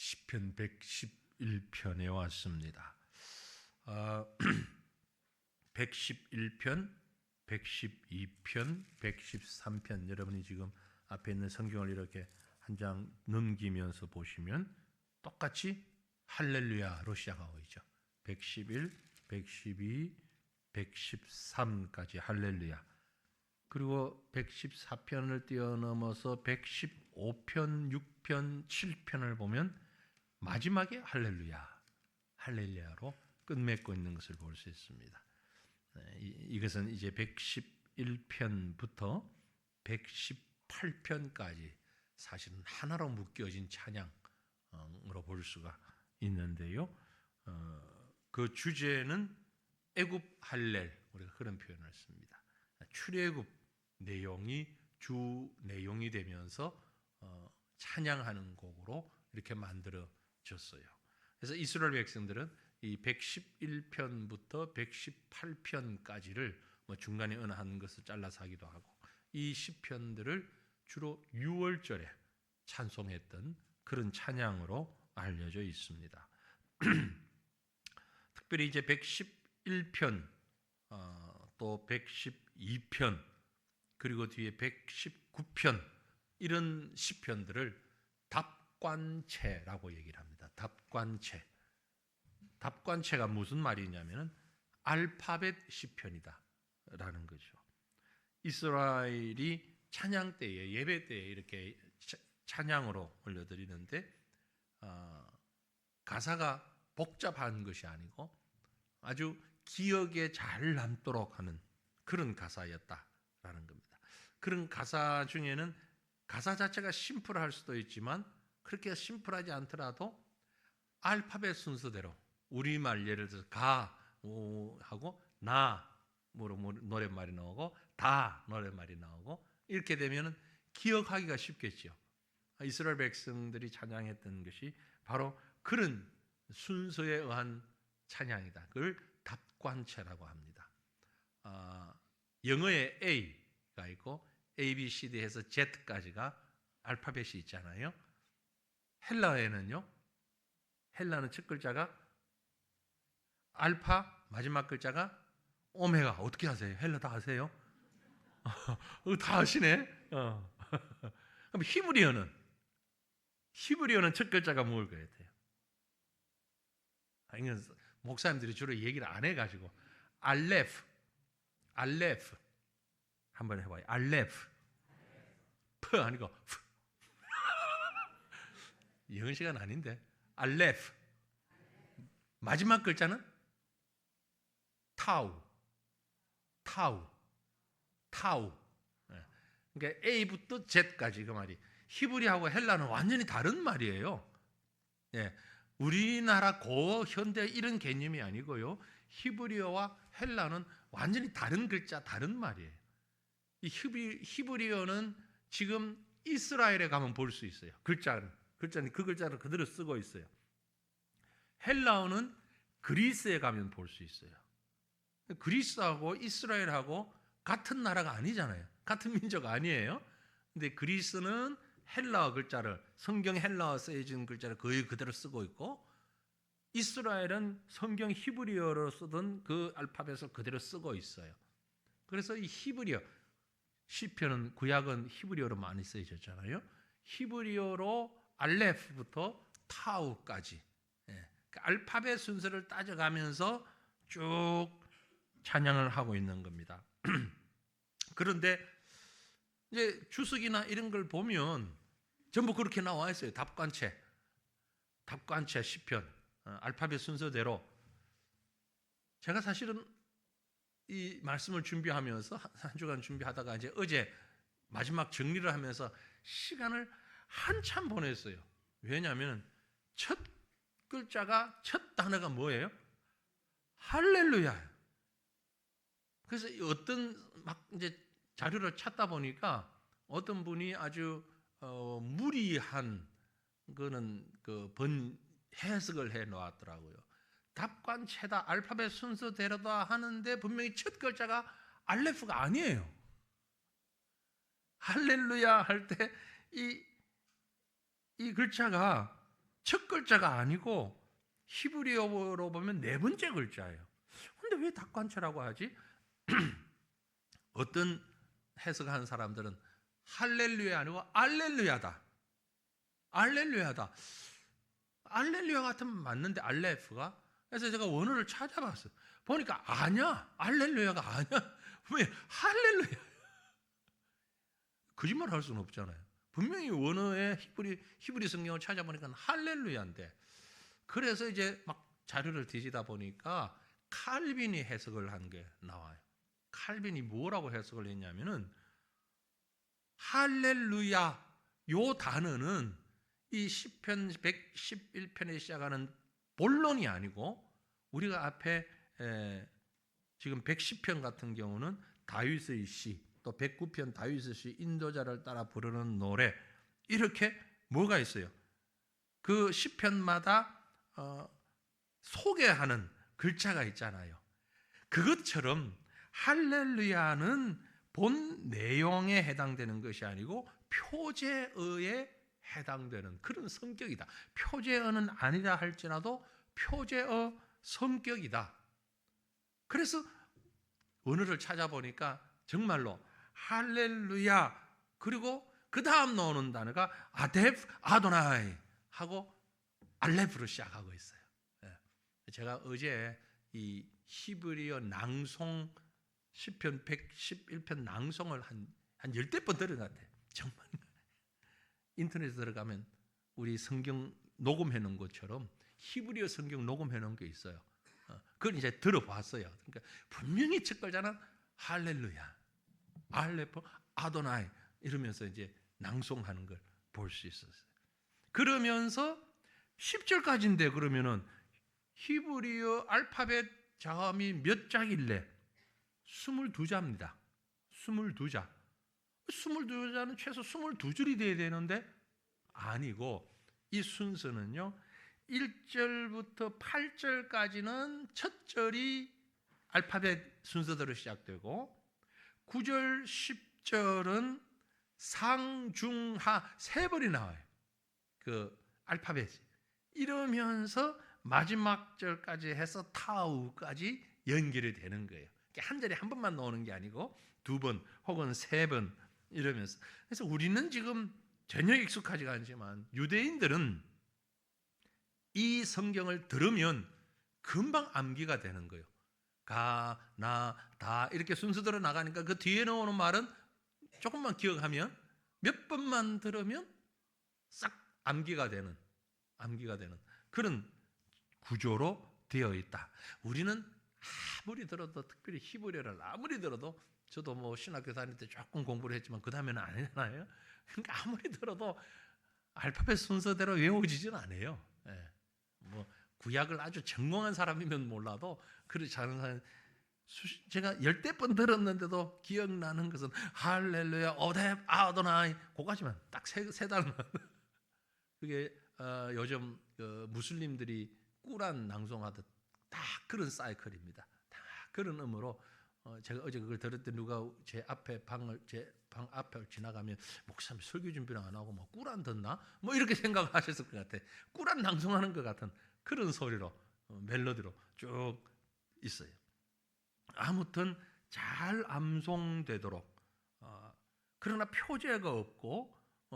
시편 111편에 왔습니다. 111편, 112편, 113편 여러분이 지금 앞에 있는 성경을 이렇게 한 장 넘기면서 보시면 똑같이 할렐루야로 시작하고 있죠. 111, 112, 113까지 할렐루야. 그리고 114편을 뛰어넘어서 115편, 6편, 7편을 보면 마지막에 할렐루야로 끝맺고 있는 것을 볼 수 있습니다. 이것은 이제 111편부터 118편까지 사실은 하나로 묶여진 찬양으로 볼 수가 있는데요. 그 주제는 애굽 할렐, 우리가 그런 표현을 씁니다. 출애굽 내용이 주 내용이 되면서 찬양하는 곡으로 이렇게 만들어졌어요. 그래서 이스라엘 백성들은 이 111편부터 118편까지를 중간에 어느 한 것을 잘라서 하기도 하고 이 시편들을 주로 6월절에 찬송했던 그런 찬양으로 알려져 있습니다. 특별히 이제 111편 또 112편 그리고 뒤에 119편 이런 시편들을 답관체라고 얘기를 합니다. 답관체. 답관체가 무슨 말이냐면은 알파벳 시편이다 라는 거죠. 이스라엘이 찬양 때에 예배 때에 이렇게 찬양으로 올려드리는데 가사가 복잡한 것이 아니고 아주 기억에 잘 남도록 하는 그런 가사였다라는 겁니다. 그런 가사 중에는 가사 자체가 심플할 수도 있지만 그렇게 심플하지 않더라도 알파벳 순서대로 우리말 예를 들어서 가 하고 나 노랫말이 나오고 다 노랫말이 나오고 이렇게 되면 기억하기가 쉽겠죠. 이스라엘 백성들이 찬양했던 것이 바로 그런 순서에 의한 찬양이다. 그걸 답관체라고 합니다. 영어에 A가 있고 A, B, C, D 해서 Z까지가 알파벳이 있잖아요. 헬라어에는요. 헬라는 첫 글자가 알파, 마지막 글자가 오메가. 어떻게 하세요? 헬라 다 아세요? 다 아시네. 그럼 히브리어는 첫 글자가 뭘 것 같아요? 이건 목사님들이 주로 얘기를 안 해가지고 알레프 한번 해봐요. 알레프 프 아니고 영어 시간 아닌데 알레프 마지막 글자는 타우. 그러니까 A부터 Z까지 그 말이 히브리하고 헬라는 완전히 다른 말이에요. 예, 우리나라 고어 현대 이런 개념이 아니고요. 히브리어와 헬라는 완전히 다른 글자, 다른 말이에요. 이 히브리어는 지금 이스라엘에 가면 볼 수 있어요. 글자는 그 글자를 그대로 쓰고 있어요. 헬라어는 그리스에 가면 볼 수 있어요. 그리스하고 이스라엘하고 같은 나라가 아니잖아요. 같은 민족 아니에요. 근데 그리스는 헬라어 글자를 성경 헬라어 쓰여진 글자를 거의 그대로 쓰고 있고 이스라엘은 성경 히브리어로 쓰던 그 알파벳을 그대로 쓰고 있어요. 그래서 이 히브리어 시편은 구약은 히브리어로 많이 쓰여졌잖아요. 히브리어로 알레프부터 타우까지 그 알파벳 순서를 따져가면서 쭉 찬양을 하고 있는 겁니다. 그런데 이제 주석이나 이런 걸 보면 전부 그렇게 나와 있어요. 답관체 시편 알파벳 순서대로. 제가 사실은 이 말씀을 준비하면서 한 주간 준비하다가 이제 어제 마지막 정리를 하면서 시간을 한참 보냈어요. 왜냐하면 첫 단어가 뭐예요? 할렐루야. 그래서 어떤 막 이제 자료를 찾다 보니까 어떤 분이 아주 무리한 거는 해석을 해 놓았더라고요. 답관체다 알파벳 순서대로다 하는데 분명히 첫 글자가 알레프가 아니에요. 할렐루야 할 때 이 글자가 첫 글자가 아니고 히브리어로 보면 네 번째 글자예요. 근데 왜 닭관체라고 하지? 어떤 해석하는 사람들은 할렐루야 아니고 알렐루야다. 알렐루야다. 알렐루야 같으면 맞는데 알레프가. 그래서 제가 원어를 찾아봤어요. 보니까 아니야. 알렐루야가 아니야. 왜 할렐루야? 거짓말 할 수는 없잖아요. 분명히 원어의 히브리 성경을 찾아보니까 할렐루야인데, 그래서 이제 막 자료를 뒤지다 보니까 칼빈이 해석을 한 게 나와요. 칼빈이 뭐라고 해석을 했냐면은 할렐루야 요 단어는 이 시편 111편에 시작하는 본론이 아니고, 우리가 앞에 지금 110편 같은 경우는 다윗의 시, 또 109편 다윗의 시, 인도자를 따라 부르는 노래, 이렇게 뭐가 있어요? 그 시편마다 소개하는 글자가 있잖아요. 그것처럼 할렐루야는 본 내용에 해당되는 것이 아니고 표제어에 해당되는 그런 성격이다. 표제어는 아니라 할지라도 표제어 성격이다. 그래서 언어를 찾아보니까 정말로 할렐루야, 그리고 그 다음 나오는 단어가 아데프 아도나이 하고 알레프로 시작하고 있어요. 제가 어제 이 히브리어 낭송 시편 111편 낭송을 한 10대 번 들은 것 같아요. 정말 인터넷에 들어가면 우리 성경 녹음해 놓은 것처럼 히브리어 성경 녹음해 놓은 게 있어요. 그걸 이제 들어봤어요. 그러니까 분명히 첫 글자는 할렐루야, 알레프 아도나이 이러면서 이제 낭송하는 걸 볼 수 있었어요. 그러면서 10절까지인데 그러면은 히브리어 알파벳 자음이 몇 자길래? 22자입니다. 22자. 22자는 최소 22줄이 돼야 되는데 아니고, 이 순서는요 1절부터 8절까지는 첫 절이 알파벳 순서대로 시작되고 9절 10절은 상중하 세 번이 나와요. 그 알파벳이. 이러면서 마지막 절까지 해서 타우까지 연결이 되는 거예요. 한 절에 한 번만 나오는 게 아니고 두 번 혹은 세 번 이러면서. 그래서 우리는 지금 전혀 익숙하지가 않지만 유대인들은 이 성경을 들으면 금방 암기가 되는 거예요. 가, 나, 다 이렇게 순서대로 나가니까 그 뒤에 나오는 말은 조금만 기억하면, 몇 번만 들으면 싹 암기가 되는 그런 구조로 되어 있다. 우리는 아무리 들어도, 특별히 히브리어를 아무리 들어도, 저도 뭐 신학교 다닐 때 조금 공부를 했지만 그 다음에는 안 했잖아요. 그러니까 아무리 들어도 알파벳 순서대로 외워지진 않아요. 예. 뭐 구약을 아주 전공한 사람이면 몰라도 그렇지 않은 사람, 제가 10대 번 들었는데도 기억나는 것은 할렐루야, 오뎃 아도나이, 그거까지만 딱 세 단어만. 그게 요즘 무슬림들이 꾸란 낭송하듯 다 그런 사이클입니다. 다 그런 의미로 제가 어제 그걸 들을 때 누가 제 방 앞을 지나가면 목사님 설교 준비를 안 하고 뭐 꾸란 듣나? 뭐 이렇게 생각하셨을 것 같아. 꾸란 낭송하는 것 같은 그런 소리로 멜로디로 쭉 있어요. 아무튼 잘 암송되도록, 그러나 표제가 없고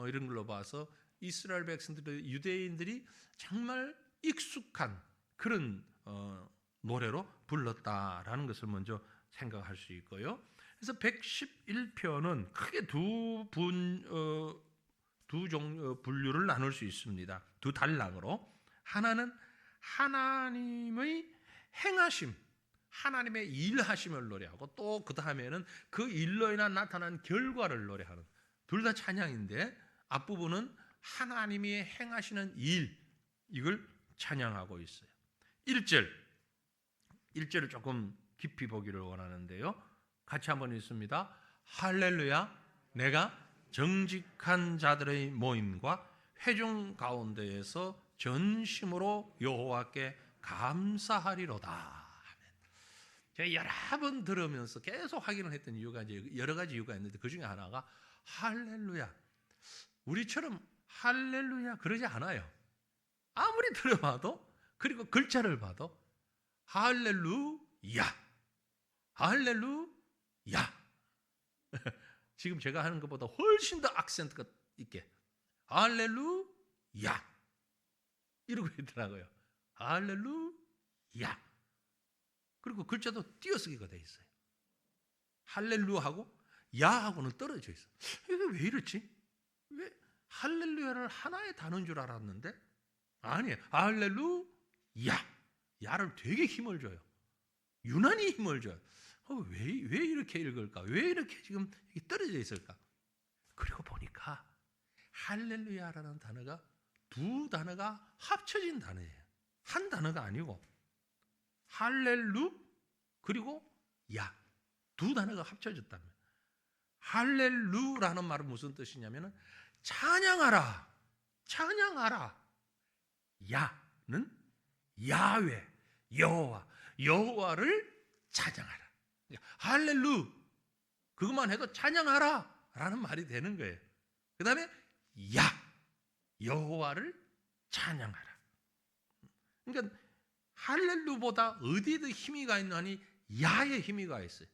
이런 걸로 봐서 이스라엘 백성들, 유대인들이 정말 익숙한 그런 노래로 불렀다라는 것을 먼저 생각할 수 있고요. 그래서 111편은 크게 두 분류를 나눌 수 있습니다. 두 단락으로. 하나는 하나님의 행하심, 하나님의 일하심을 노래하고, 또 그 다음에는 그 일로 인한 나타난 결과를 노래하는, 둘 다 찬양인데 앞부분은 하나님이 행하시는 일, 이걸 찬양하고 있어요. 1절을 조금 깊이 보기를 원하는데요. 같이 한번 읽습니다. 할렐루야, 내가 정직한 자들의 모임과 회중 가운데에서 전심으로 여호와께 감사하리로다. 제가 여러 번 들으면서 계속 확인을 했던 이유가 이제 여러 가지 이유가 있는데, 그 중에 하나가 할렐루야. 우리처럼 할렐루야 그러지 않아요. 아무리 들어봐도, 그리고 글자를 봐도 할렐루야, 할렐루야. 지금 제가 하는 것보다 훨씬 더 악센트가 있게 할렐루야 이러고 있더라고요. 할렐루야. 그리고 글자도 띄어쓰기가 돼 있어요. 할렐루야하고 야하고는 떨어져 있어. 이게 왜 이렇지? 왜 할렐루야를 하나의 단어인 줄 알았는데 아니에요. 할렐루야. 야를 되게 힘을 줘요. 유난히 힘을 줘요. 왜 이렇게 읽을까? 왜 이렇게 지금 떨어져 있을까? 그리고 보니까 할렐루야라는 단어가 두 단어가 합쳐진 단어예요. 한 단어가 아니고 할렐루 그리고 야, 두 단어가 합쳐졌다면 할렐루라는 말은 무슨 뜻이냐면 찬양하라, 찬양하라. 야는 야훼, 여호와, 여호와를 찬양하라. 할렐루 그것만 해도 찬양하라 라는 말이 되는 거예요. 그 다음에 야, 여호와를 찬양하라. 그러니까 할렐루보다 어디에 더 힘이 가 있나니 야에 힘이 가 있어요.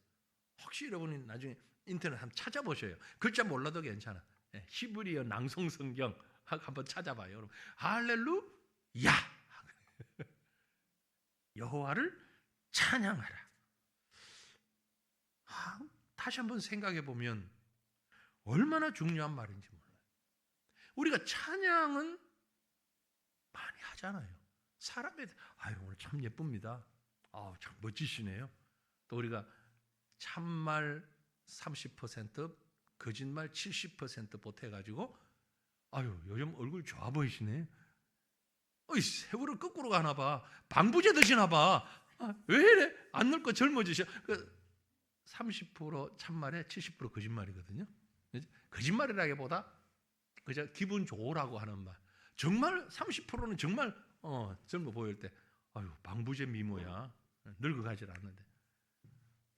혹시 여러분이 나중에 인터넷 한번 찾아보셔요. 글자 몰라도 괜찮아. 히브리어 낭송 성경 한번 찾아봐요. 여러분. 할렐루야 여호와를 찬양하라. 다시 한번 생각해 보면 얼마나 중요한 말인지 몰라요. 우리가 찬양은 많이 하잖아요. 사람에 아유 오늘 참 예쁩니다. 참 멋지시네요. 또 우리가 참말 30% 거짓말 70% 보태가지고 아유 요즘 얼굴 좋아 보이시네. 세월을 거꾸로 가나 봐. 방부제 드시나 봐. 왜 이래? 안 늙고 젊어지셔. 30% 참말에 70% 거짓말이거든요. 거짓말이라기보다 그저 기분 좋으라고 하는 말. 정말 30%는 정말 젊어 보일 때 아유 방부제 미모야. 늙어가질 않는데.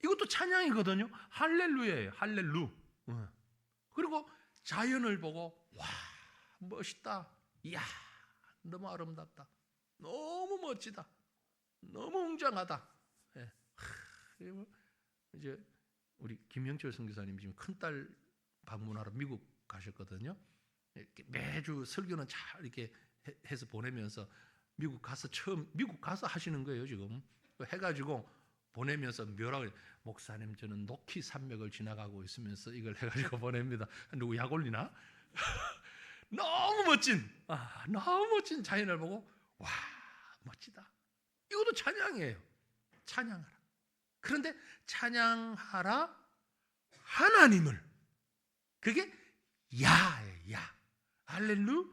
이것도 찬양이거든요. 할렐루야예요. 할렐루. 그리고 자연을 보고 와 멋있다. 이야 너무 아름답다. 너무 멋지다. 너무 웅장하다. 이제 우리 김영철 선교사님 지금 큰딸 방문하러 미국 가셨거든요. 매주 설교는 잘 이렇게 해서 보내면서 미국 가서 하시는 거예요 지금. 해가지고 보내면서 뭐라고 목사님 저는 노키 산맥을 지나가고 있으면서 이걸 해가지고 보냅니다. 누구 약 올리나? 너무 멋진 자연을 보고 와 멋지다. 이것도 찬양이에요. 찬양하라. 그런데 찬양하라 하나님을 그게 야예요. 야. 할렐루야.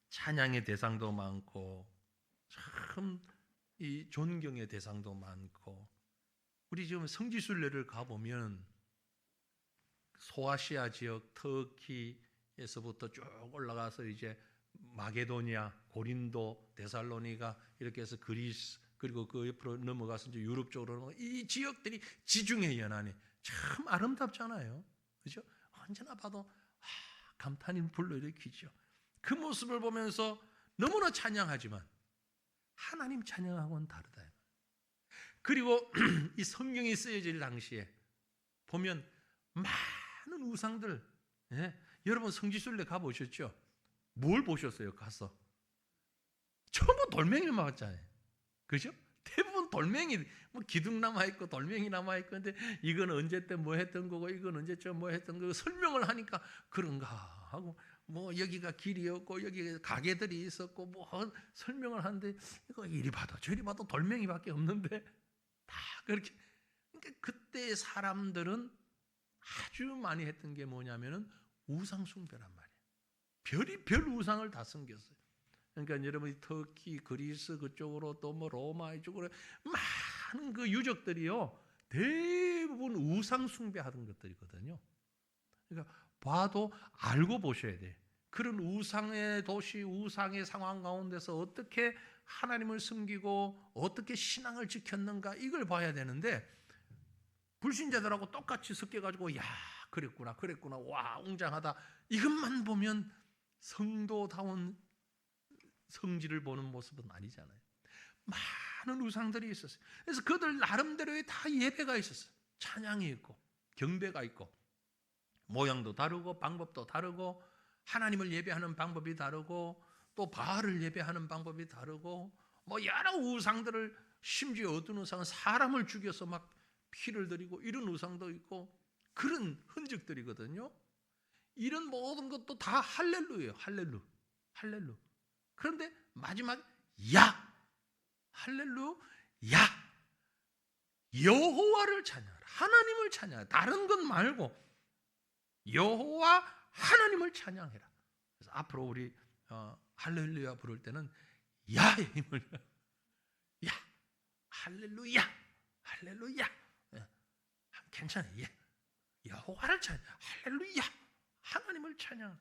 찬양의 대상도 많고 참 이 존경의 대상도 많고 우리 지금 성지순례를 가보면 소아시아 지역 터키에서부터 쭉 올라가서 이제 마게도니아, 고린도, 데살로니가 이렇게 해서 그리스 그리고 그 옆으로 넘어가서 이제 유럽 쪽으로 이 지역들이 지중해 연안이 참 아름답잖아요. 그죠? 언제나 봐도 감탄이 불러일으키죠. 그 모습을 보면서 너무나 찬양하지만 하나님 찬양하고는 다르다. 그리고 이 성경이 쓰여질 당시에 보면 많은 우상들, 여러분 성지순례 가보셨죠? 뭘 보셨어요? 가서 전부 돌멩이만 봤잖아요. 그죠? 대부분 돌멩이, 뭐 기둥 남아있고 돌멩이 남아있고, 근데 이건 언제 때 뭐 했던 거고, 이건 언제쯤 뭐 했던 거고, 설명을 하니까 그런가 하고, 뭐 여기가 길이었고, 여기 가게들이 있었고, 뭐 설명을 하는데, 이거 이리 봐도 저리 봐도 돌멩이밖에 없는데, 다 그렇게. 그러니까 그때 사람들은 아주 많이 했던 게 뭐냐면은 우상숭배란 말이에요. 별 우상을 다 섬겼어요. 그러니까 여러분이 터키, 그리스 그쪽으로 또 뭐 로마 이쪽으로 많은 그 유적들이요 대부분 우상 숭배하던 것들이거든요. 그러니까 봐도 알고 보셔야 돼. 그런 우상의 도시, 우상의 상황 가운데서 어떻게 하나님을 섬기고 어떻게 신앙을 지켰는가 이걸 봐야 되는데 불신자들하고 똑같이 섞여가지고 야 그랬구나 와 웅장하다 이것만 보면 성도다운 성질을 보는 모습은 아니잖아요. 많은 우상들이 있었어요. 그래서 그들 나름대로의 다 예배가 있었어요. 찬양이 있고 경배가 있고 모양도 다르고 방법도 다르고 하나님을 예배하는 방법이 다르고 또 바알을 예배하는 방법이 다르고 뭐 여러 우상들을, 심지어 어떤 우상은 사람을 죽여서 막 피를 드리고 이런 우상도 있고 그런 흔적들이거든요. 이런 모든 것도 다 할렐루예요. 할렐루. 할렐루. 그런데 마지막 야, 할렐루야, 여호와를 찬양하라. 하나님을 찬양하라. 다른 것 말고 여호와 하나님을 찬양해라. 그래서 앞으로 우리 할렐루야 부를 때는 야의 힘을, 야, 할렐루야, 할렐루야. 괜찮아요. 예. 여호와를 찬양, 할렐루야, 하나님을 찬양.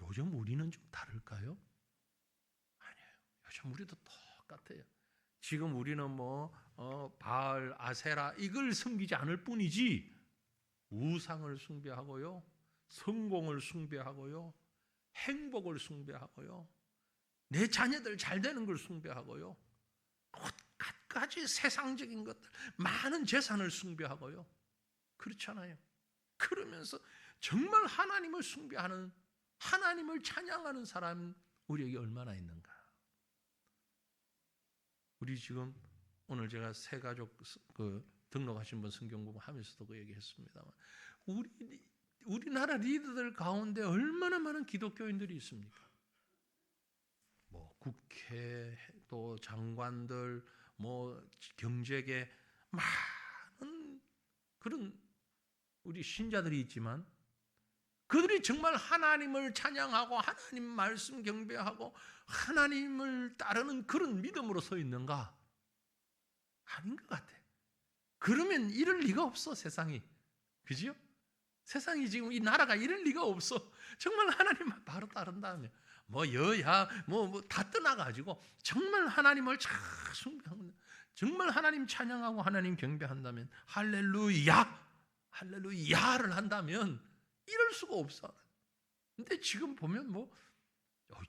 요즘 우리는 좀 다를까요? 아니에요. 요즘 우리도 똑같아요. 지금 우리는 바알, 아세라 이걸 섬기지 않을 뿐이지 우상을 숭배하고요, 성공을 숭배하고요, 행복을 숭배하고요, 내 자녀들 잘 되는 걸 숭배하고요, 갖가지 세상적인 것들, 많은 재산을 숭배하고요. 그렇잖아요. 그러면서 정말 하나님을 숭배하는, 하나님을 찬양하는 사람 우리에게 얼마나 있는가. 우리 지금 오늘 제가 새 가족 등록하신 분 성경 공부하면서도 그 얘기했습니다만, 우리나라 리더들 가운데 얼마나 많은 기독교인들이 있습니까? 국회, 또 장관들, 경제계 많은 그런 우리 신자들이 있지만 그들이 정말 하나님을 찬양하고 하나님 말씀 경배하고 하나님을 따르는 그런 믿음으로 서 있는가? 아닌 것 같아. 그러면 이럴 리가 없어, 세상이. 그죠? 세상이 지금 이 나라가 이럴 리가 없어. 정말 하나님만 바로 따른다면 여야 다 떠나가지고 정말 하나님을 잘 숭배하고 정말 하나님 찬양하고 하나님 경배한다면, 할렐루야, 할렐루야를 한다면 이럴 수가 없어. 근데 지금 보면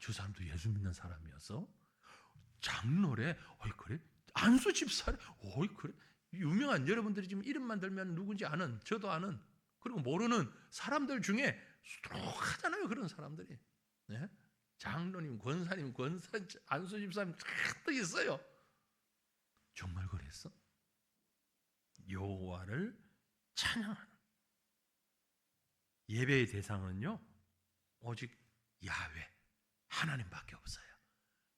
저 사람도 예수 믿는 사람이어서 장로래, 그래? 안수 집사래, 그래? 유명한, 여러분들이 지금 이름만 들면 누군지 아는, 저도 아는, 그리고 모르는 사람들 중에 수록하잖아요. 그런 사람들이. 네? 장로님, 권사님, 안수 집사님 다 있어요. 정말 그랬어? 여호와를 찬양하는 예배의 대상은요, 오직 야훼 하나님밖에 없어요.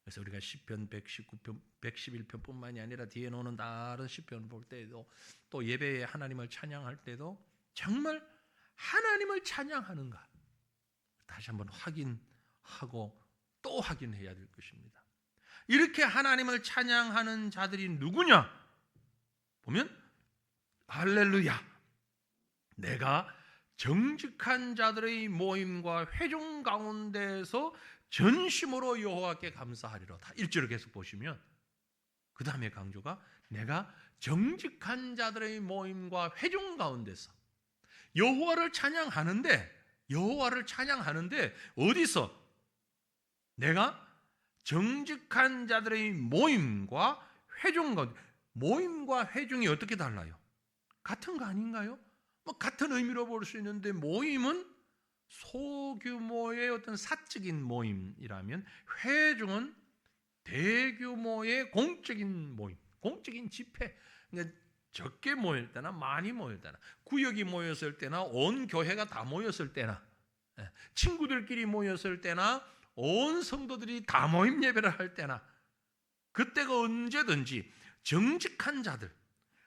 그래서 우리가 시편 119편, 111편뿐만이 아니라 뒤에 오는 다른 시편 볼 때도, 또 예배에 하나님을 찬양할 때도 정말 하나님을 찬양하는가 다시 한번 확인하고 또 확인해야 될 것입니다. 이렇게 하나님을 찬양하는 자들이 누구냐? 보면 할렐루야, 내가 정직한 자들의 모임과 회중 가운데서 전심으로 여호와께 감사하리라. 다 1절을 계속 보시면 그 다음에 강조가, 내가 정직한 자들의 모임과 회중 가운데서 여호와를 찬양하는데 어디서? 내가 정직한 자들의 모임과 회중 가운데. 모임과 회중이 어떻게 달라요? 같은 거 아닌가요? 같은 의미로 볼 수 있는데, 모임은 소규모의 어떤 사적인 모임이라면 회중은 대규모의 공적인 모임, 공적인 집회. 그러니까 적게 모일 때나 많이 모일 때나, 구역이 모였을 때나 온 교회가 다 모였을 때나, 친구들끼리 모였을 때나 온 성도들이 다 모임 예배를 할 때나, 그때가 언제든지 정직한 자들,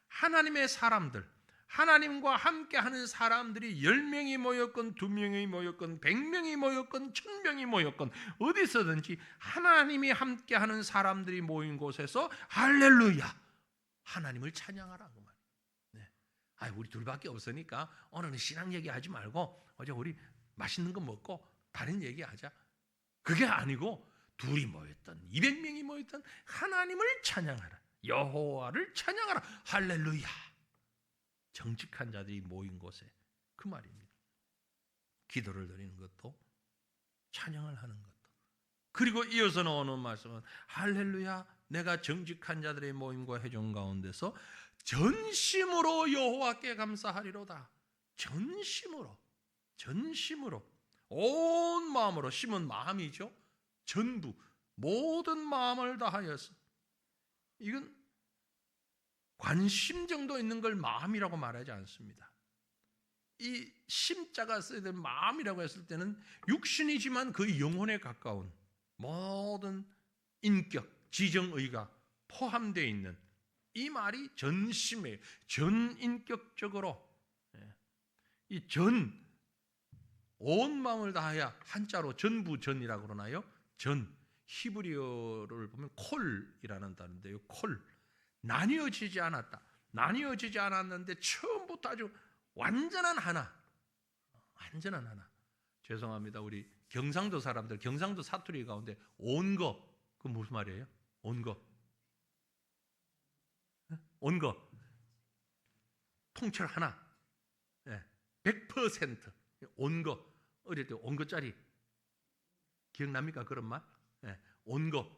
하나님의 사람들, 하나님과 함께하는 사람들이 10명이 모였건 2명이 모였건 100명이 모였건 1000명이 모였건 어디서든지 하나님이 함께하는 사람들이 모인 곳에서 할렐루야, 하나님을 찬양하라 그 말이에요. 네. 우리 둘밖에 없으니까 오늘은 신앙 얘기하지 말고 어제 우리 맛있는 거 먹고 다른 얘기하자. 그게 아니고 둘이 모였던 200명이 모였던 하나님을 찬양하라, 여호와를 찬양하라, 할렐루야. 정직한 자들이 모인 곳에, 그 말입니다. 기도를 드리는 것도 찬양을 하는 것도. 그리고 이어서 나오는 말씀은 할렐루야 내가 정직한 자들의 모임과 회중 가운데서 전심으로 여호와께 감사하리로다. 전심으로 온 마음으로. 심은 마음이죠. 전부 모든 마음을 다하여서. 이건 관심 정도 있는 걸 마음이라고 말하지 않습니다. 이 심자가 써야 될 마음이라고 했을 때는 육신이지만 그 영혼에 가까운 모든 인격, 지정의가 포함되어 있는 이 말이 전심이에요. 전인격적으로. 이 전, 온 마음을 다하여 한자로 전부전이라고 그러나요? 전, 히브리어를 보면 콜이라는 단어인데요. 콜, 나뉘어지지 않았다. 나뉘어지지 않았는데 처음부터 아주 완전한 하나. 죄송합니다. 우리 경상도 사람들, 경상도 사투리 가운데 온거, 그 무슨 말이에요? 온거. 통찰 하나. 100% 온거. 어릴 때 온거짜리 기억납니까? 그런 말? 온거.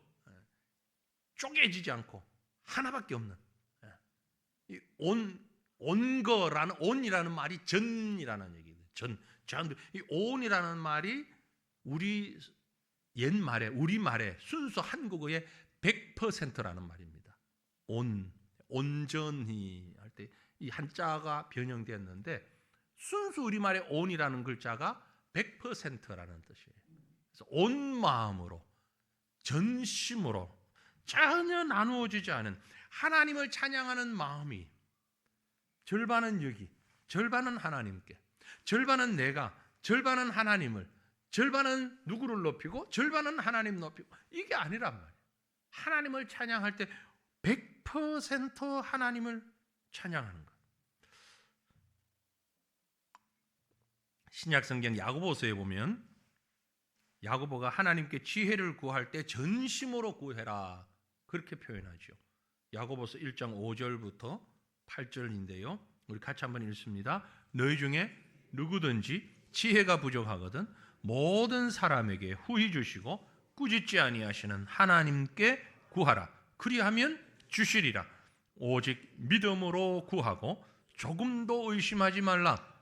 쪼개지지 않고 하나밖에 없는. 이 온거라는, 온이라는 말이 전이라는 얘기예요. 이 온이라는 말이 우리 옛말에, 우리말에 순수 한국어의 100%라는 말입니다. 온전히 할 때 이 한자가 변형됐는데 순수 우리말의 온이라는 글자가 100%라는 뜻이에요. 그래서 온 마음으로, 전심으로 전혀 나누어지지 않은 하나님을 찬양하는 마음이, 절반은 여기, 절반은 하나님께, 절반은 내가, 절반은 하나님을, 절반은 누구를 높이고 절반은 하나님 높이고, 이게 아니란 말이에요. 하나님을 찬양할 때 100% 하나님을 찬양하는 것. 신약성경 야고보서에 보면 야고보가 하나님께 지혜를 구할 때 전심으로 구해라 그렇게 표현하죠. 야고보서 1장 5절부터 8절인데요. 우리 같이 한번 읽습니다. 너희 중에 누구든지 지혜가 부족하거든 모든 사람에게 후히 주시고 꾸짖지 아니하시는 하나님께 구하라. 그리하면 주시리라. 오직 믿음으로 구하고 조금도 의심하지 말라.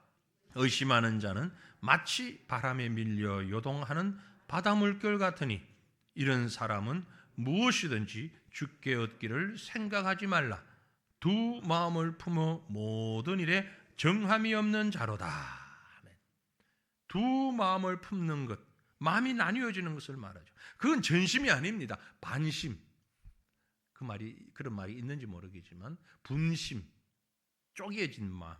의심하는 자는 마치 바람에 밀려 요동하는 바다 물결 같으니 이런 사람은 무엇이든지 주께 얻기를 생각하지 말라. 두 마음을 품어 모든 일에 정함이 없는 자로다. 두 마음을 품는 것, 마음이 나뉘어지는 것을 말하죠. 그건 전심이 아닙니다. 반심. 그런 말이 있는지 모르겠지만 분심, 쪼개진 마음.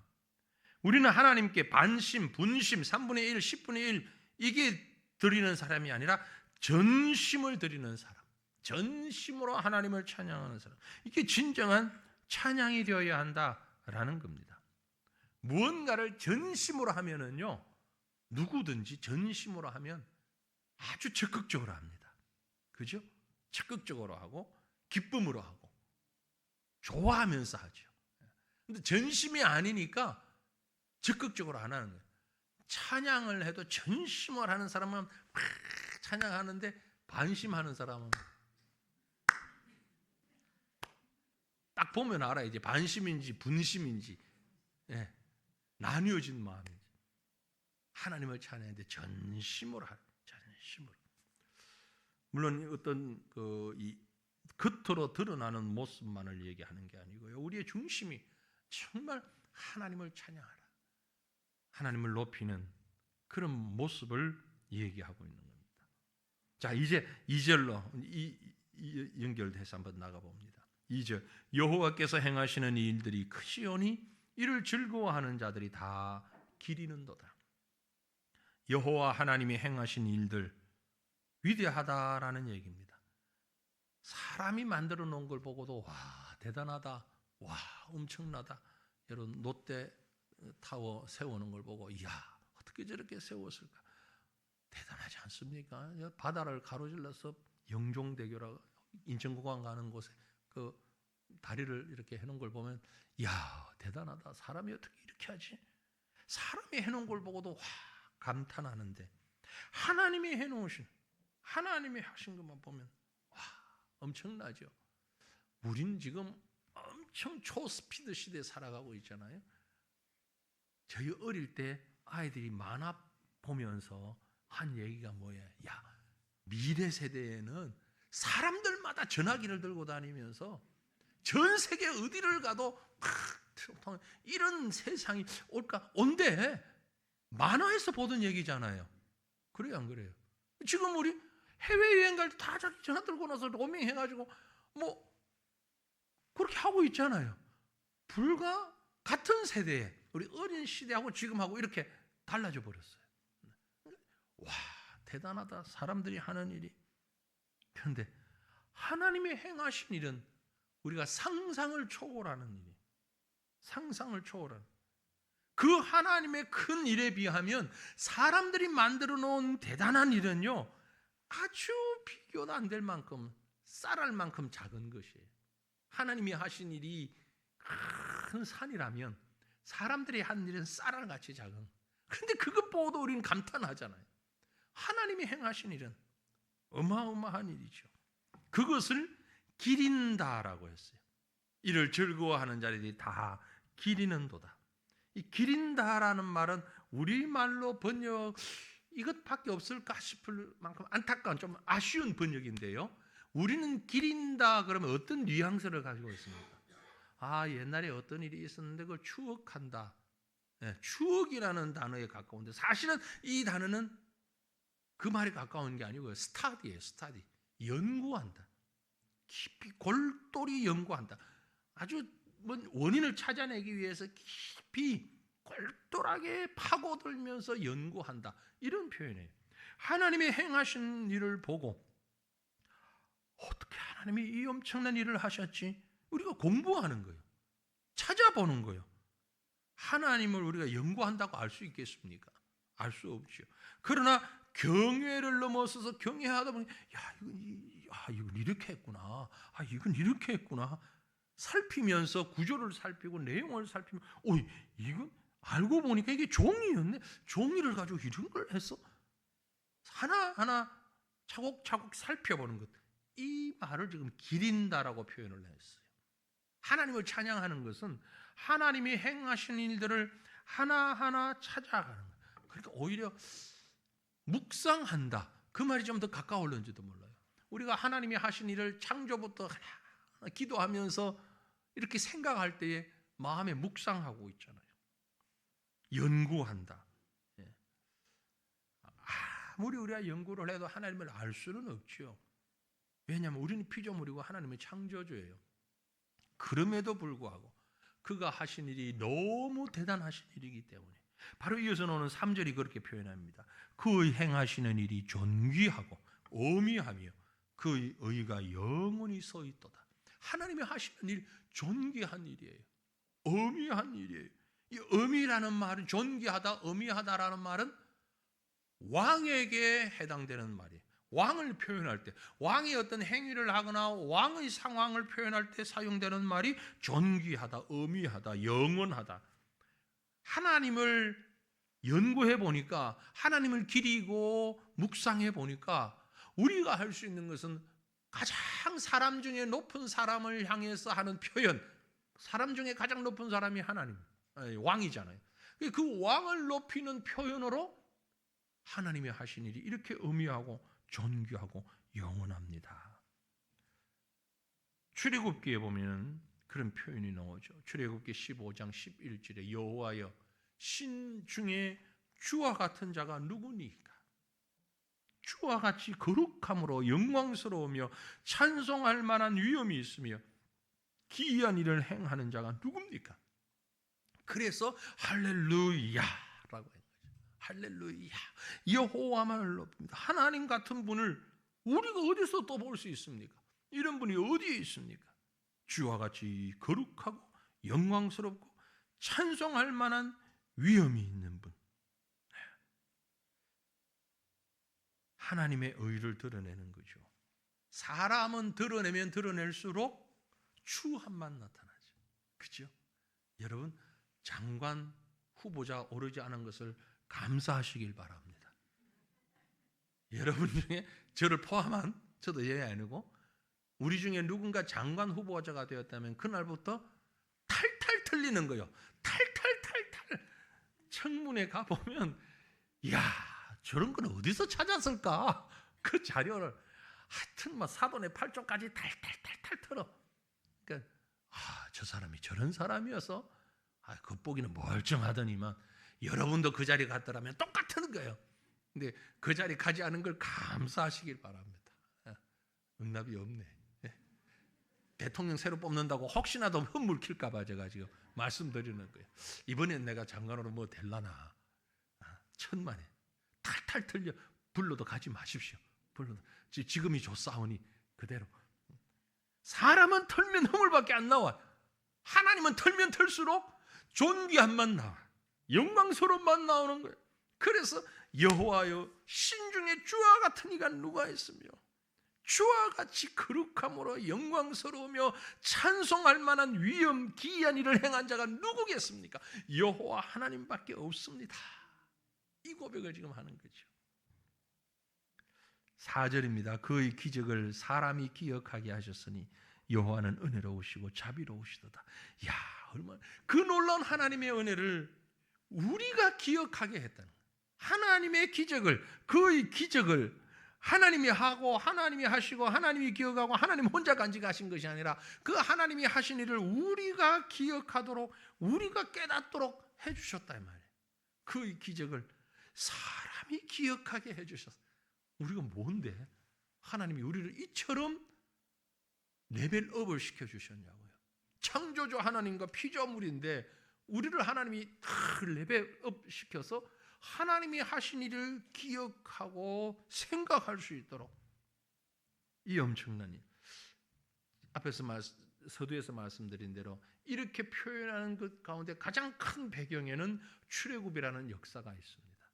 우리는 하나님께 반심, 분심, 3분의 1, 10분의 1 이게 드리는 사람이 아니라 전심을 드리는 사람, 전심으로 하나님을 찬양하는 사람. 이게 진정한 찬양이 되어야 한다라는 겁니다. 무언가를 전심으로 하면은요, 누구든지 전심으로 하면 아주 적극적으로 합니다. 그죠? 적극적으로 하고 기쁨으로 하고 좋아하면서 하죠. 근데 전심이 아니니까 적극적으로 안 하는 거예요. 찬양을 해도 전심을 하는 사람은 막 찬양하는데 반심하는 사람은 딱 보면 알아요. 이제 반심인지 분심인지. 나뉘어진 마음인지. 하나님을 찬양하는데 전심으로 하는, 전심으로. 물론 어떤 이 겉으로 드러나는 모습만을 얘기하는 게 아니고요. 우리의 중심이 정말 하나님을 찬양하라, 하나님을 높이는 그런 모습을 얘기하고 있는 겁니다. 자, 이제 2절로 연결돼서 한번 나가봅니다. 2절, 여호와께서 행하시는 이 일들이 크시오니 이를 즐거워하는 자들이 다 기리는도다. 여호와 하나님이 행하신 일들 위대하다라는 얘기입니다. 사람이 만들어 놓은 걸 보고도 와 대단하다, 와 엄청나다. 여러분 롯데 타워 세우는 걸 보고 이야 어떻게 저렇게 세웠을까, 대단하지 않습니까? 바다를 가로질러서 영종대교라 인천공항 가는 곳에 그 다리를 이렇게 해놓은 걸 보면 이야 대단하다, 사람이 어떻게 이렇게 하지? 사람이 해놓은 걸 보고도 와 감탄하는데 하나님이 해놓으신, 하나님이 하신 것만 보면 와, 엄청나죠. 우린 지금 엄청 초스피드 시대에 살아가고 있잖아요. 저희 어릴 때 아이들이 만화 보면서 한 얘기가 뭐예요? 야, 미래 세대에는 사람들마다 전화기를 들고 다니면서 전 세계 어디를 가도 이런 세상이 온대. 만화에서 보던 얘기잖아요. 그래요, 안 그래요? 지금 우리 해외여행 갈 때 다 자기 전화 들고 나서 로밍 해가지고 뭐 그렇게 하고 있잖아요. 불과 같은 세대에 우리 어린 시대하고 지금하고 이렇게 달라져 버렸어요. 와, 대단하다. 사람들이 하는 일이. 그런데 하나님이 행하신 일은 우리가 상상을 초월하는 일이에요. 상상을 초월하는. 그 하나님의 큰 일에 비하면 사람들이 만들어 놓은 대단한 일은요, 아주 비교도 안 될 만큼, 쌀알 만큼 작은 것이에요. 하나님이 하신 일이 큰 산이라면 사람들이 한 일은 쌀알같이 작은. 그런데 그것 보고도 우리는 감탄하잖아요. 하나님이 행하신 일은 어마어마한 일이죠. 그것을 기린다라고 했어요. 이를 즐거워하는 자들이 다 기리는도다. 이 기린다라는 말은 우리말로 번역 이것밖에 없을까 싶을 만큼 안타까운, 좀 아쉬운 번역인데요. 우리는 기린다 그러면 어떤 뉘앙스를 가지고 있습니까? 아, 옛날에 어떤 일이 있었는데 그걸 추억한다. 네, 추억이라는 단어에 가까운데 사실은 이 단어는 그 말에 가까운 게 아니고요. 스타디예요. 스타디. 연구한다. 깊이 골똘히 연구한다. 아주 원인을 찾아내기 위해서 깊이 골똘하게 파고들면서 연구한다. 이런 표현이에요. 하나님의 행하신 일을 보고 어떻게 하나님이 이 엄청난 일을 하셨지? 우리가 공부하는 거예요. 찾아보는 거예요. 하나님을 우리가 연구한다고 알 수 있겠습니까? 알 수 없죠. 그러나 경외를 넘어서서 경외하다 보니 이건 이렇게 했구나. 이건 이렇게 했구나. 살피면서 구조를 살피고 내용을 살피면 이건 알고 보니까 이게 종이였네. 종이를 가지고 이런 걸 했어. 하나하나 차곡차곡 살펴보는 것. 이 말을 지금 기린다라고 표현을 했어요. 하나님을 찬양하는 것은 하나님이 행하신 일들을 하나하나 찾아가는 거예요. 그러니까 오히려 묵상한다. 그 말이 좀 더 가까울는지도 몰라요. 우리가 하나님이 하신 일을 창조부터 하나하나 기도하면서 이렇게 생각할 때에 마음에 묵상하고 있잖아요. 연구한다. 아무리 우리가 연구를 해도 하나님을 알 수는 없죠. 왜냐하면 우리는 피조물이고 하나님은 창조주예요. 그럼에도 불구하고 그가 하신 일이 너무 대단하신 일이기 때문에 바로 이어서 나오는 3절이 그렇게 표현합니다. 그의 행하시는 일이 존귀하고 어미하며 그의 의가 영원히 서 있도다. 하나님이 하시는 일 존귀한 일이에요. 어미한 일이에요. 이 어미라는 말은 존귀하다, 어미하다라는 말은 왕에게 해당되는 말이에요. 왕을 표현할 때, 왕이 어떤 행위를 하거나 왕의 상황을 표현할 때 사용되는 말이 존귀하다, 어미하다, 영원하다. 하나님을 연구해 보니까, 하나님을 기리고 묵상해 보니까 우리가 할 수 있는 것은 가장 사람 중에 높은 사람을 향해서 하는 표현. 사람 중에 가장 높은 사람이 하나님, 왕이잖아요. 그 왕을 높이는 표현으로 하나님이 하신 일이 이렇게 의미하고 존귀하고 영원합니다. 출애굽기에 보면 그런 표현이 나오죠. 출애굽기 15장 11절에 여호와여 신 중에 주와 같은 자가 누구니까? 주와 같이 거룩함으로 영광스러우며 찬송할 만한 위엄이 있으며 기이한 일을 행하는 자가 누굽니까? 그래서 할렐루야라고 해요. 할렐루야. 여호와만을 높입니다. 하나님 같은 분을 우리가 어디서 또 볼 수 있습니까? 이런 분이 어디에 있습니까? 주와 같이 거룩하고 영광스럽고 찬송할 만한 위엄이 있는 분. 하나님의 의를 드러내는 거죠. 사람은 드러내면 드러낼수록 추함만 나타나죠. 그죠? 여러분, 장관 후보자 오르지 않은 것을 감사하시길 바랍니다. 여러분 중에 저를 포함한, 저도 얘 아니고 우리 중에 누군가 장관 후보자가 되었다면 그날부터 탈탈 털리는 거예요. 탈탈. 청문회 가보면 야, 저런 건 어디서 찾았을까? 그 자료를 하여튼 뭐 사돈의 8조까지 탈탈 털어. 그러니까 저 사람이 저런 사람이어서 겉보기는 멀쩡하더니만 여러분도 그 자리에 갔더라면 똑같은 거예요. 근데 그 자리 가지 않은 걸 감사하시길 바랍니다. 응답이 없네. 대통령 새로 뽑는다고 혹시나 더 흠물킬까 봐 제가 지금 말씀드리는 거예요. 이번엔 내가 장관으로 뭐 될라나. 천만에 탈탈 털려. 불러도 가지 마십시오. 불러도 지금이 좋사오니 그대로. 사람은 털면 허물밖에 안 나와. 하나님은 털면 털수록 존귀함만 나와. 영광스러움만 나오는 거예요. 그래서 여호와여 신중에 주와 같은 이가 누가 있으며 주와 같이 거룩함으로 영광스러우며 찬송할 만한 위엄 기이한 일을 행한 자가 누구겠습니까? 여호와 하나님밖에 없습니다. 이 고백을 지금 하는 거죠. 4절입니다. 그의 기적을 사람이 기억하게 하셨으니 여호와는 은혜로우시고 자비로우시도다. 야, 얼마나 그 놀라운 하나님의 은혜를 우리가 기억하게 했다는 거예요. 하나님의 기적을, 그의 기적을 하나님이 하고 하나님이 하시고 하나님이 기억하고 하나님 혼자 간직하신 것이 아니라 그 하나님이 하신 일을 우리가 기억하도록 우리가 깨닫도록 해주셨다 이 말이에요. 그의 기적을 사람이 기억하게 해주셨어요. 우리가 뭔데 하나님이 우리를 이처럼 레벨업을 시켜주셨냐고요. 창조주 하나님과 피조물인데 우리를 하나님이 다 레벨업 시켜서 하나님이 하신 일을 기억하고 생각할 수 있도록, 이 엄청난 일. 앞에서 서두에서 말씀드린 대로 이렇게 표현하는 것 가운데 가장 큰 배경에는 출애굽이라는 역사가 있습니다.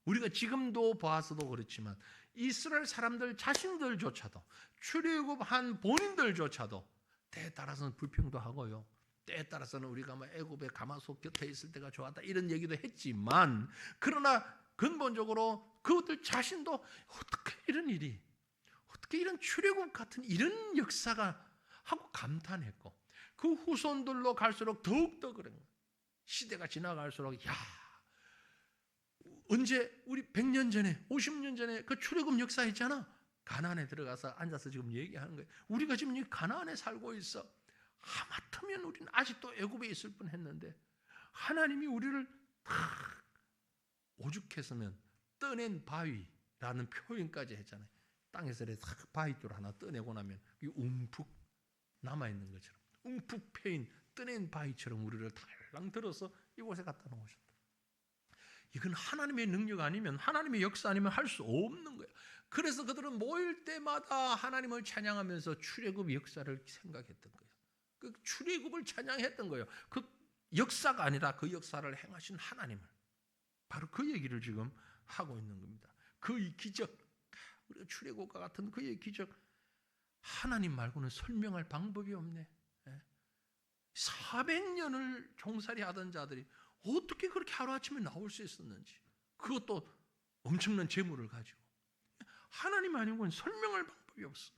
우리가 지금도 봐서도 그렇지만 이스라엘 사람들 자신들조차도 출애굽한 본인들조차도 때에 따라서는 불평도 하고요. 때에 따라서는 우리가 애굽의 가마솥 곁에 있을 때가 좋았다 이런 얘기도 했지만, 그러나 근본적으로 그들 자신도 어떻게 이런 일이, 어떻게 이런 출애굽 같은 이런 역사가 하고 감탄했고, 그 후손들로 갈수록 더욱더 그런 거예요. 시대가 지나갈수록 야, 언제 우리 100년 전에 50년 전에 그 출애굽 역사 있잖아. 가나안에 들어가서 앉아서 지금 얘기하는 거예요. 우리가 지금 이 가나안에 살고 있어. 하마터면 우리는 아직도 애굽에 있을 뻔했는데 하나님이 우리를 다 오죽했으면 떠낸 바위라는 표현까지 했잖아요. 땅에서 탁 바위돌 하나 떠내고 나면 이 움푹 남아있는 것처럼 움푹 패인 떠낸 바위처럼 우리를 달랑 들어서 이곳에 갖다 놓으셨다. 이건 하나님의 능력 아니면, 하나님의 역사 아니면 할 수 없는 거예요. 그래서 그들은 모일 때마다 하나님을 찬양하면서 출애굽 역사를 생각했던 거예요. 그 출애굽을 찬양했던 거예요. 그 역사가 아니라 그 역사를 행하신 하나님을, 바로 그 얘기를 지금 하고 있는 겁니다. 그의 기적, 우리가 출애굽과 같은 그의 기적, 하나님 말고는 설명할 방법이 없네. 400년을 종살이 하던 자들이 어떻게 그렇게 하루아침에 나올 수 있었는지, 그것도 엄청난 재물을 가지고, 하나님 아니고는 설명할 방법이 없어.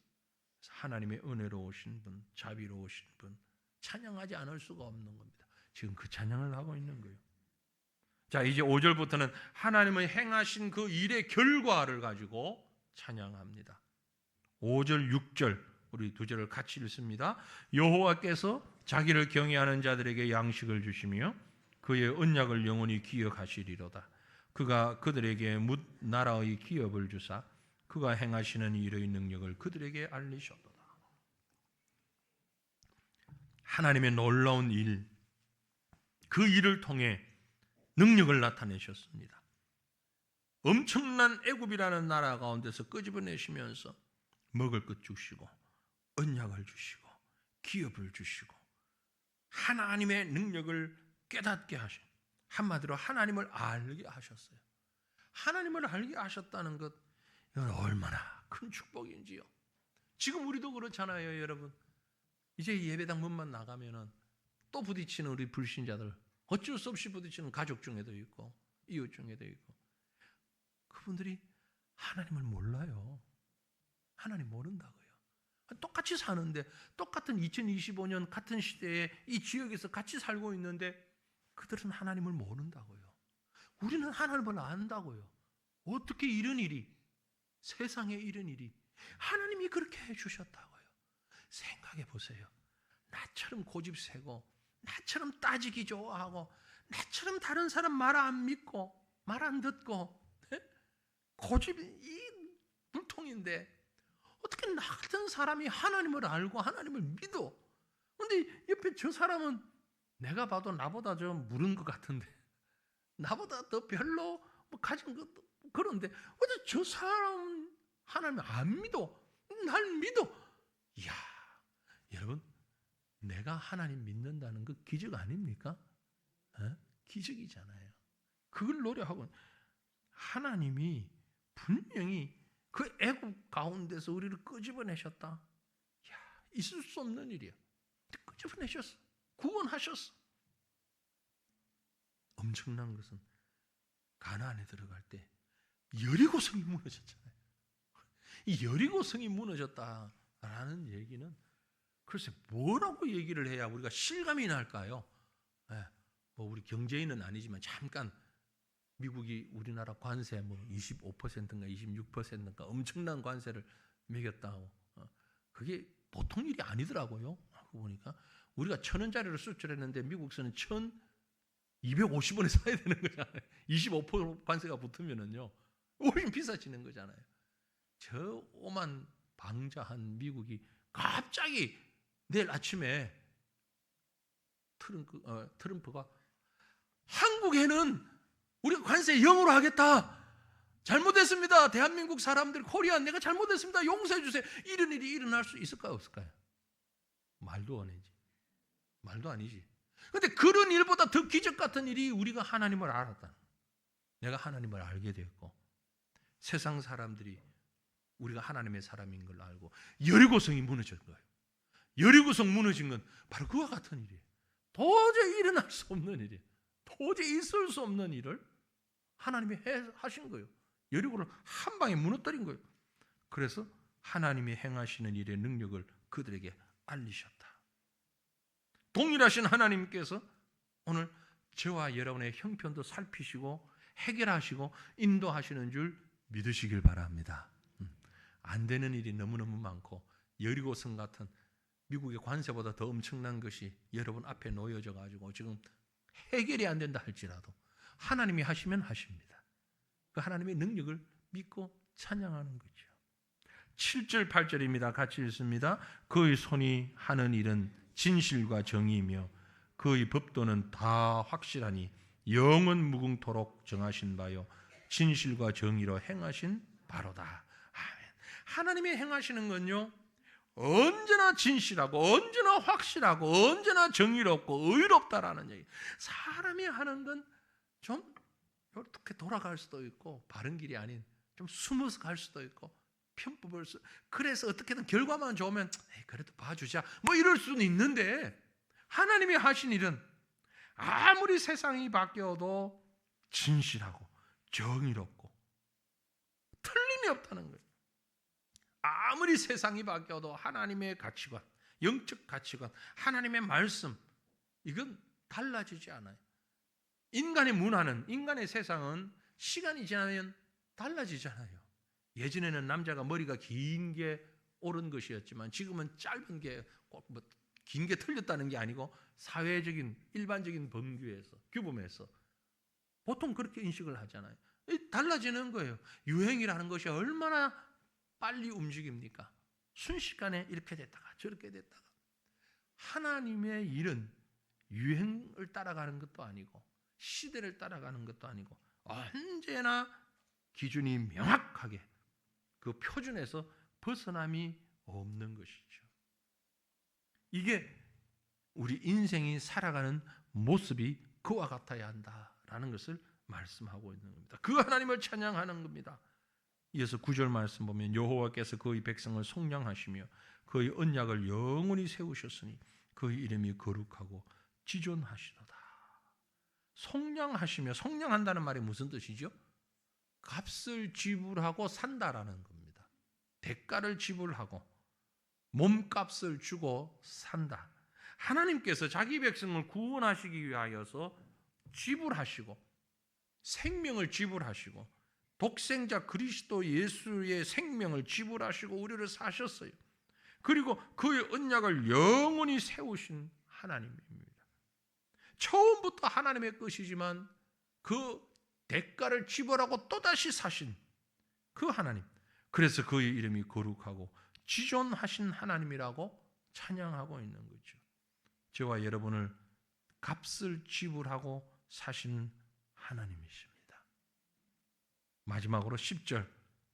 하나님의 은혜로우신 분, 자비로우신 분, 찬양하지 않을 수가 없는 겁니다. 지금 그 찬양을 하고 있는 거예요. 자, 이제 5절부터는 하나님의 행하신 그 일의 결과를 가지고 찬양합니다. 5절, 6절 우리 두 절을 같이 읽습니다. 여호와께서 자기를 경외하는 자들에게 양식을 주시며 그의 언약을 영원히 기억하시리로다. 그가 그들에게 뭇 나라의 기업을 주사 그가 행하시는 일의 능력을 그들에게 알리셨도다. 하나님의 놀라운 일, 그 일을 통해 능력을 나타내셨습니다. 엄청난 애굽이라는 나라 가운데서 끄집어내시면서 먹을 것 주시고 언약을 주시고 기업을 주시고 하나님의 능력을 깨닫게 하신, 한마디로 하나님을 알게 하셨어요. 하나님을 알게 하셨다는 것, 이건 얼마나 큰 축복인지요. 지금 우리도 그렇잖아요, 여러분. 이제 예배당 문만 나가면은 또 부딪히는 우리 불신자들, 어쩔 수 없이 부딪히는 가족 중에도 있고, 이웃 중에도 있고. 그분들이 하나님을 몰라요. 하나님 모른다고요. 똑같이 사는데, 똑같은 2025년 같은 시대에 이 지역에서 같이 살고 있는데 그들은 하나님을 모른다고요. 우리는 하나님을 안다고요. 어떻게 이런 일이, 세상에 이런 일이, 하나님이 그렇게 해주셨다고요. 생각해 보세요. 나처럼 고집 세고, 나처럼 따지기 좋아하고, 나처럼 다른 사람 말 안 믿고, 말 안 듣고, 고집이 이 불통인데 어떻게 나 같은 사람이 하나님을 알고 하나님을 믿어? 근데 옆에 저 사람은 내가 봐도 나보다 좀 무른 것 같은데, 나보다 더 별로 뭐 가진 것도 그런데 어째 저 사람 하나님 안 믿어? 날 믿어? 이야, 여러분, 내가 하나님 믿는다는 그 기적 아닙니까? 기적이잖아요. 그걸 노래하고 하나님이 분명히 그 애국 가운데서 우리를 끄집어내셨다. 야, 있을 수 없는 일이야. 끄집어내셨어. 구원하셨어. 엄청난 것은 가나안에 들어갈 때 여리고성이 무너졌잖아요. 이 여리고성이 무너졌다라는 얘기는 글쎄 뭐라고 얘기를 해야 우리가 실감이 날까요? 뭐 우리 경제인은 아니지만 잠깐 미국이 우리나라 관세 뭐 25%인가 26%인가 엄청난 관세를 매겼다고. 그게 보통 일이 아니더라고요. 하고 보니까 우리가 1,000원짜리를 수출했는데 미국서는 1,250원에 사야 되는 거잖아요. 25% 관세가 붙으면은요, 훨씬 비싸지는 거잖아요. 저 오만 방자한 미국이 갑자기 내일 아침에 트럼프가 한국에는 우리가 관세 0으로 하겠다. 잘못했습니다. 대한민국 사람들, 코리안 내가 잘못했습니다. 용서해 주세요. 이런 일이 일어날 수 있을까요? 없을까요? 말도 아니지. 말도 아니지. 그런데 그런 일보다 더 기적 같은 일이 우리가 하나님을 알았다. 내가 하나님을 알게 되었고 세상 사람들이 우리가 하나님의 사람인 걸 알고 여리고성이 무너진 거예요. 여리고성 무너진 건 바로 그와 같은 일이에요. 도저히 일어날 수 없는 일이에요. 도저히 있을 수 없는 일을 하나님이 하신 거예요. 여리고를 한 방에 무너뜨린 거예요. 그래서 하나님이 행하시는 일의 능력을 그들에게 알리셨다. 동일하신 하나님께서 오늘 저와 여러분의 형편도 살피시고 해결하시고 인도하시는 줄 믿으시길 바랍니다. 안 되는 일이 너무너무 많고 여리고성 같은 미국의 관세보다 더 엄청난 것이 여러분 앞에 놓여져 가지고 지금 해결이 안 된다 할지라도 하나님이 하시면 하십니다. 그 하나님의 능력을 믿고 찬양하는 거죠. 7절 8절입니다. 같이 읽습니다. 그의 손이 하는 일은 진실과 정의이며 그의 법도는 다 확실하니 영원 무궁토록 정하신 바요 진실과 정의로 행하신 바로다. 아멘. 하나님이 행하시는 건요 언제나 진실하고 언제나 확실하고 언제나 정의롭고 의롭다라는 얘기. 사람이 하는 건 좀 이렇게 돌아갈 수도 있고 바른 길이 아닌 좀 숨어서 갈 수도 있고 편법을 그래서 어떻게든 결과만 좋으면 그래도 봐주자 뭐 이럴 수는 있는데 하나님이 하신 일은 아무리 세상이 바뀌어도 진실하고 정의롭고 틀림이 없다는 거예요. 아무리 세상이 바뀌어도 하나님의 가치관, 영적 가치관, 하나님의 말씀 이건 달라지지 않아요. 인간의 문화는, 인간의 세상은 시간이 지나면 달라지잖아요. 예전에는 남자가 머리가 긴 게 옳은 것이었지만 지금은 짧은 게 뭐 긴 게 틀렸다는 게 아니고 사회적인 일반적인 법규에서 규범에서 보통 그렇게 인식을 하잖아요. 달라지는 거예요. 유행이라는 것이 얼마나 빨리 움직입니까? 순식간에 이렇게 됐다가 저렇게 됐다가. 하나님의 일은 유행을 따라가는 것도 아니고 시대를 따라가는 것도 아니고 언제나 기준이 명확하게 그 표준에서 벗어남이 없는 것이죠. 이게 우리 인생이 살아가는 모습이 그와 같아야 한다라는 것을 말씀하고 있는 겁니다. 그 하나님을 찬양하는 겁니다. 이어서 9절 말씀 보면 여호와께서 그의 백성을 속량하시며 그의 언약을 영원히 세우셨으니 그의 이름이 거룩하고 지존하시도다. 속량하시며, 속량한다는 말이 무슨 뜻이죠? 값을 지불하고 산다라는 겁니다. 대가를 지불하고 몸값을 주고 산다. 하나님께서 자기 백성을 구원하시기 위하여서 지불하시고 생명을 지불하시고 독생자 그리스도 예수의 생명을 지불하시고 우리를 사셨어요. 그리고 그의 언약을 영원히 세우신 하나님입니다. 처음부터 하나님의 것이지만 그 대가를 지불하고 또다시 사신 그 하나님, 그래서 그의 이름이 거룩하고 지존하신 하나님이라고 찬양하고 있는 거죠. 저와 여러분을 값을 지불하고 사신 하나님이십니다. 마지막으로 10절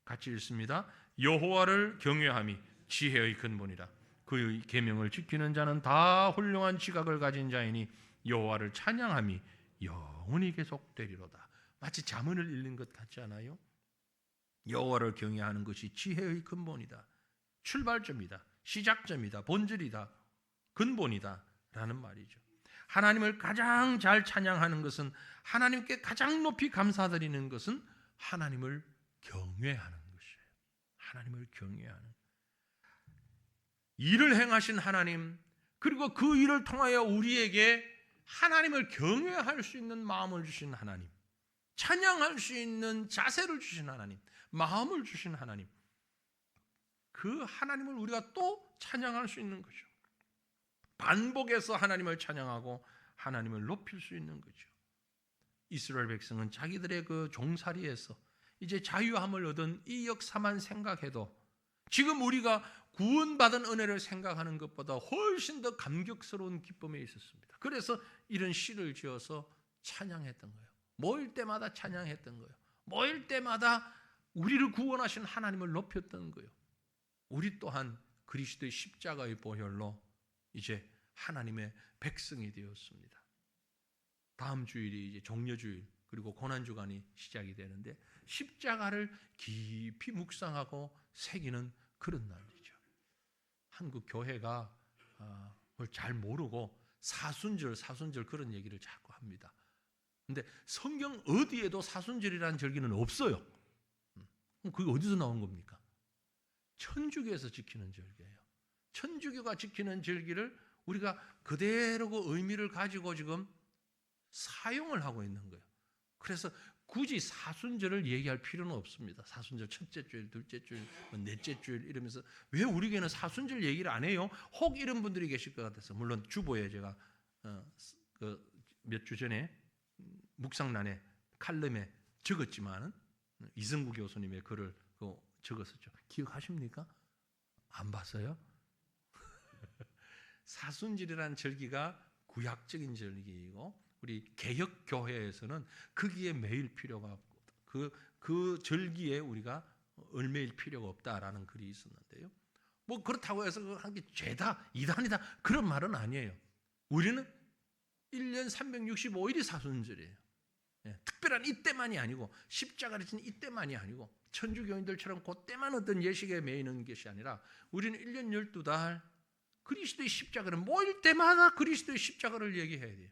같이 읽습니다. 여호와를 경외함이 지혜의 근본이라. 그의 계명을 지키는 자는 다 훌륭한 지각을 가진 자이니 여호와를 찬양함이 영원히 계속되리로다. 마치 잠언을 읽는 것 같지 않아요? 여호와를 경외하는 것이 지혜의 근본이다. 출발점이다. 시작점이다. 본질이다. 근본이다 라는 말이죠. 하나님을 가장 잘 찬양하는 것은, 하나님께 가장 높이 감사드리는 것은 하나님을 경외하는 것이에요. 하나님을 경외하는, 일을 행하신 하나님, 그리고 그 일을 통하여 우리에게 하나님을 경외할 수 있는 마음을 주신 하나님, 찬양할 수 있는 자세를 주신 하나님, 마음을 주신 하나님, 그 하나님을 우리가 또 찬양할 수 있는 거죠. 반복해서 하나님을 찬양하고 하나님을 높일 수 있는 거죠. 이스라엘 백성은 자기들의 그 종살이에서 이제 자유함을 얻은 이 역사만 생각해도 지금 우리가 구원받은 은혜를 생각하는 것보다 훨씬 더 감격스러운 기쁨에 있었습니다. 그래서 이런 시를 지어서 찬양했던 거예요. 모일 때마다 찬양했던 거예요. 모일 때마다 우리를 구원하신 하나님을 높였던 거예요. 우리 또한 그리스도의 십자가의 보혈로 이제 하나님의 백성이 되었습니다. 다음 주일이 이제 종려주일 그리고 고난주간이 시작이 되는데 십자가를 깊이 묵상하고 새기는 그런 날이죠. 한국 교회가 그걸 잘 모르고 사순절 그런 얘기를 자꾸 합니다. 근데 성경 어디에도 사순절이라는 절기는 없어요. 그럼 그게 어디서 나온 겁니까? 천주교에서 지키는 절기예요. 천주교가 지키는 절기를 우리가 그대로 그 의미를 가지고 지금 사용을 하고 있는 거예요. 그래서 굳이 사순절을 얘기할 필요는 없습니다. 사순절 첫째 주일, 둘째 주일, 넷째 주일 이러면서 왜 우리 교회는 사순절 얘기를 안 해요? 혹 이런 분들이 계실 것 같아서, 물론 주보에 제가 몇 주 전에 묵상란에 칼럼에 적었지만은 이승구 교수님의 글을 적었었죠. 기억하십니까? 안 봤어요? 사순절이라는 절기가 구약적인 절기이고 우리 개혁교회에서는 거기에 매일 필요가 없고 그 절기에 우리가 얽매일 필요가 없다라는 글이 있었는데요. 뭐 그렇다고 해서 한 게 죄다 이단이다 그런 말은 아니에요. 우리는 1년 365일이 사순절이에요. 특별한 이때만이 아니고 십자가를 지는 이때만이 아니고 천주교인들처럼 그때만 어떤 예식에 매이는 것이 아니라 우리는 1년 12달 그리스도의 십자가를 모일 때마다 그리스도의 십자가를 얘기해야 돼요.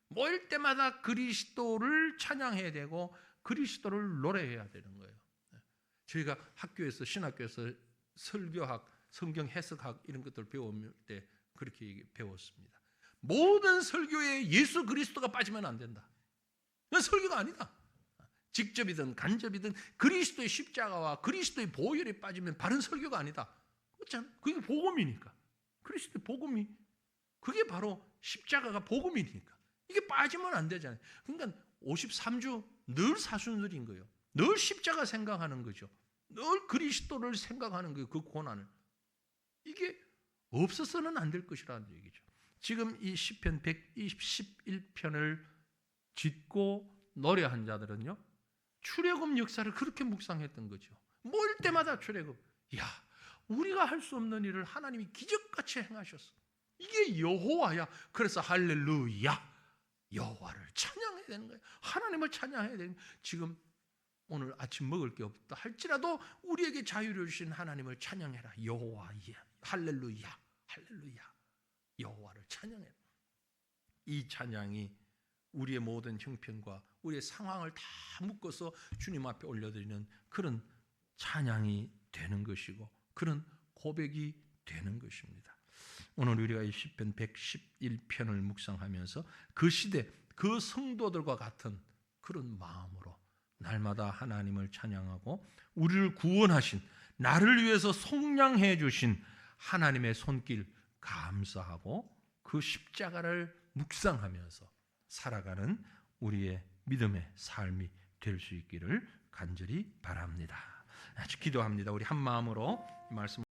모일 때마다 그리스도를 찬양해야 되고 그리스도를 노래해야 되는 거예요. 저희가 학교에서 신학교에서 설교학, 성경 해석학 이런 것들 배울 때 그렇게 배웠습니다. 모든 설교에 예수 그리스도가 빠지면 안 된다. 그건 설교가 아니다. 직접이든 간접이든 그리스도의 십자가와 그리스도의 보혈이 빠지면 바른 설교가 아니다. 그렇잖아. 그게 복음이니까. 그리스도의 복음이 그게 바로 십자가가 복음이니까. 이게 빠지면 안 되잖아요. 그러니까 53주 늘 사순절인 거예요. 늘 십자가 생각하는 거죠. 늘 그리스도를 생각하는 거예요. 그 고난을. 이게 없어서는 안 될 것이라는 얘기죠. 지금 이 시편 121편을 짓고 노래한 자들은요. 출애굽 역사를 그렇게 묵상했던 거죠. 모일 때마다 출애굽. 야, 우리가 할 수 없는 일을 하나님이 기적같이 행하셨어. 이게 여호와야. 그래서 할렐루야. 여호와를 찬양해야 되는 거예요. 하나님을 찬양해야 되는 거예요. 지금 오늘 아침 먹을 게 없다 할지라도 우리에게 자유를 주신 하나님을 찬양해라. 여호와, 할렐루야, 할렐루야. 여호와를 찬양해라. 이 찬양이 우리의 모든 형편과 우리의 상황을 다 묶어서 주님 앞에 올려드리는 그런 찬양이 되는 것이고 그런 고백이 되는 것입니다. 오늘 우리가 이 시편 111편을 묵상하면서 그 시대 그 성도들과 같은 그런 마음으로 날마다 하나님을 찬양하고 우리를 구원하신 나를 위해서 속량해 주신 하나님의 손길 감사하고 그 십자가를 묵상하면서 살아가는 우리의 믿음의 삶이 될 수 있기를 간절히 바랍니다. 기도합니다. 우리 한 마음으로 말씀